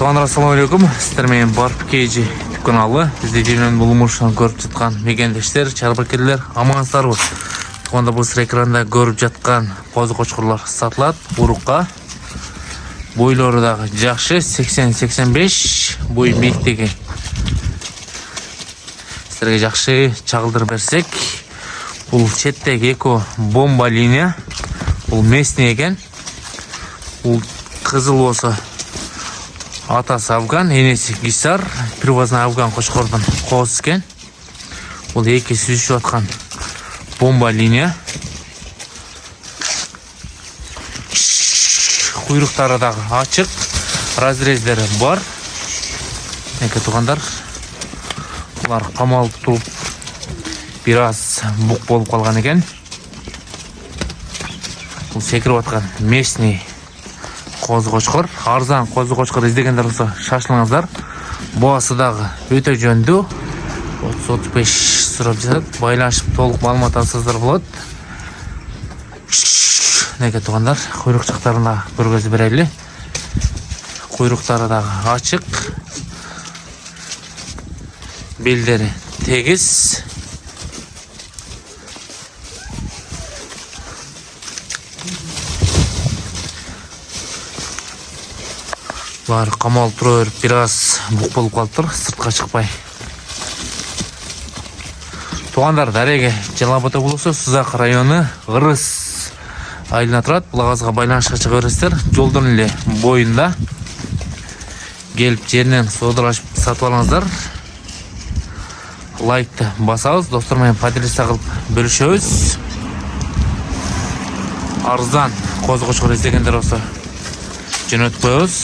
Туғандар, ассаламу алейкум. Сіздер менен Барп Кейджи каналы. Бізде жерінен бұлымыршан көріп жатқан мегендештер, чарбакерлер, амансыздарбы. Туғандар, бұл сыр экранда көріп жатқан қозы қошқырлар сатылады. Урукка бойларыдағы жақшы 80-85 бой мектеге. Сіздерге жақшы чағылдыр берсек, бұл четтегі эко бомба линия. Бұл местный екен. Бұл қызыл болса атасы афган, енесі гисар, привозный афган қошқордан қоғыз екен. Бұл екі сүзішіп атқан бомба линия. Құйрықтарыдағы ашық, разрездері бар. Неке туғандар, бұлар қамалып тұрып, біраз бұқ болып қалған екен. Бұл секіріп атқан местный қозы қошқыр. Арзан қозы қошқыр іздегендер болса шашылыңыздар. Боғасыдағы өте жөнді. 30-35 сұрап жатады. Байланышып толық малымат алсыздар болады. Неке туғандар, құйрық жақтарына бір көзі бірәйлі. Құйрықтарыдағы ашық. Белдері тегіз. Бұлар қамалып тұра өріп, біраз бұқ болып қалыптыр, сыртқа шықпай. Туғандар, дәреге Жалабата болысы, Сузақ районы Ғырыс айлына тұрады. Бұлағазға байланышқа шығып өрістер, жолдың үлі бойында. Келіп жерінен содырашып сатып алыңыздар. Лайкты басауыз, достармен поделіс қылып бөлішөз. Арзан қозы қошқыр іздегендер осы жөн өтіп қойыз.